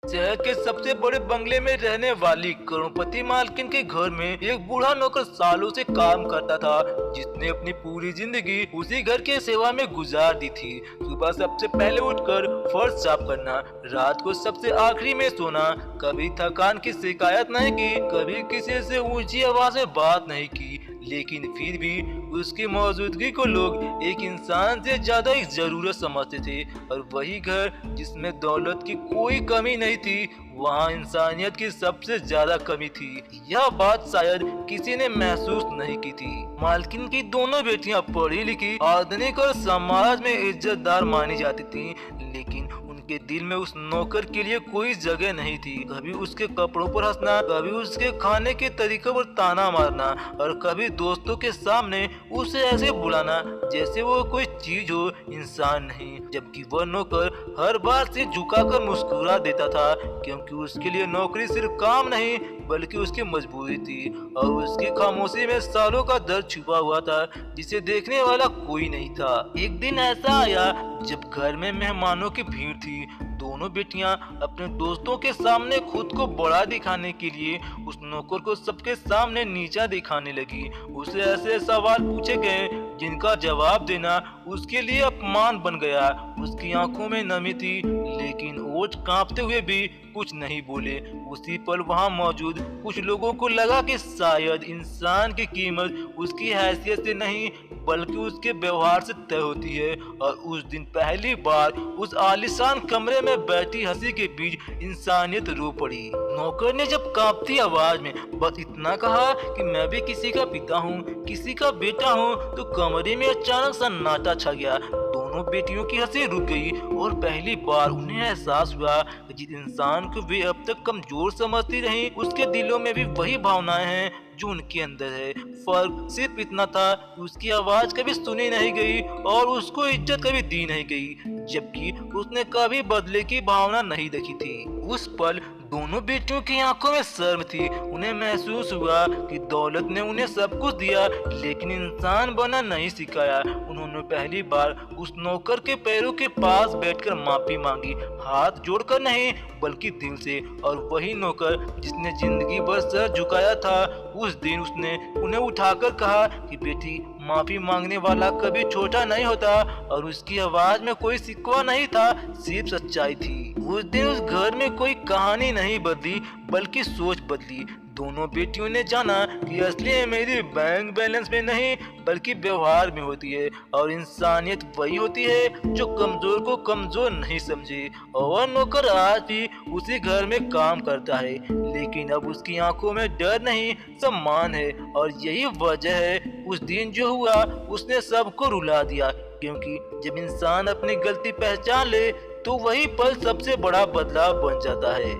शहर के सबसे बड़े बंगले में रहने वाली करोड़पति मालकिन के घर में एक बूढ़ा नौकर सालों से काम करता था, जिसने अपनी पूरी जिंदगी उसी घर के सेवा में गुजार दी थी। सुबह सबसे पहले उठकर फर्श साफ करना, रात को सबसे आखिरी में सोना, कभी थकान की शिकायत नहीं की, कभी किसी से ऊंची आवाज में बात नहीं की, लेकिन फिर भी उसकी मौजूदगी को लोग एक इंसान से ज्यादा एक जरूरत समझते थे। और वही घर जिसमें दौलत की कोई कमी नहीं थी, वहाँ इंसानियत की सबसे ज्यादा कमी थी। यह बात शायद किसी ने महसूस नहीं की थी। मालकिन की दोनों बेटियां पढ़ी लिखी, आधुनिक और समाज में इज्जतदार मानी जाती थीं, लेकिन उनके दिल में उस नौकर के लिए कोई जगह नहीं थी। कभी उसके कपड़ों पर हंसना, कभी उसके खाने के तरीकों पर ताना मारना, और कभी दोस्तों के सामने उसे ऐसे बुलाना जैसे वो कोई चीज हो, इंसान नहीं। जबकि वह नौकर हर बार से झुकाकर मुस्कुरा देता था, क्योंकि उसके लिए नौकरी सिर्फ काम नहीं बल्कि उसकी मजबूरी थी। और उसकी खामोशी में सालों का दर्द छुपा हुआ था, जिसे देखने वाला कोई नहीं था। एक दिन ऐसा आया जब घर में मेहमानों की भीड़ थी। दोनों बेटियां अपने दोस्तों के सामने खुद को बड़ा दिखाने के लिए उस नौकर को सबके सामने नीचा दिखाने लगी। उसे ऐसे सवाल पूछे गए जिनका जवाब देना उसके लिए अपमान बन गया। उसकी आंखों में नमी थी, लेकिन ओठ कांपते हुए भी कुछ नहीं बोले। उसी पल वहां मौजूद कुछ लोगों को लगा कि शायद इंसान की कीमत उसकी हैसियत से नहीं बल्कि उसके व्यवहार से तय होती है। और उस दिन पहली बार उस आलीशान कमरे में बैठी हंसी के बीच इंसानियत रो पड़ी। नौकर ने जब कांपती आवाज में बस इतना कहा कि मैं भी किसी का पिता हूँ, किसी का बेटा हूँ, तो कमरे में अचानक सन्नाटा छा गया। दोनों बेटियों की हंसी रुक गई और पहली बार उन्हें एहसास हुआ कि जिस इंसान को वे अब तक कमजोर समझती रही, उसके दिलों में भी वही भावनाएं हैं जो उनके अंदर है। फर्क सिर्फ इतना था कि उसकी आवाज कभी सुनी नहीं गई और उसको इज्जत कभी दी नहीं गई, जबकि उसने कभी बदले की भावना नहीं देखी थी। उस पल दोनों बेटियों की आंखों में शर्म थी। उन्हें महसूस हुआ कि दौलत ने उन्हें सब कुछ दिया, लेकिन इंसान बनना नहीं सिखाया। उन्होंने पहली बार उस नौकर के पैरों के पास बैठकर माफी मांगी, हाथ जोड़कर नहीं बल्कि दिल से। और वही नौकर जिसने जिंदगी भर सर झुकाया था, उस दिन उसने उन्हें उठाकर कहा कि बेटी, माफी मांगने वाला कभी छोटा नहीं होता। और उसकी आवाज में कोई शिकवा नहीं था, सिर्फ सच्चाई थी। उस दिन उस घर में कोई कहानी नहीं बदली बल्कि सोच बदली। दोनों बेटियों ने जाना कि असली मेरी बैंक बैलेंस में नहीं बल्कि व्यवहार में होती है। और इंसानियत वही होती है जो कमजोर को कमजोर नहीं समझे। और नौकर आज भी उसी घर में काम करता है, लेकिन अब उसकी आंखों में डर नहीं, सम्मान है। और यही वजह है उस दिन जो हुआ उसने सबको रुला दिया, क्योंकि जब इंसान अपनी गलती पहचान ले तो वही पल सबसे बड़ा बदलाव बन जाता है।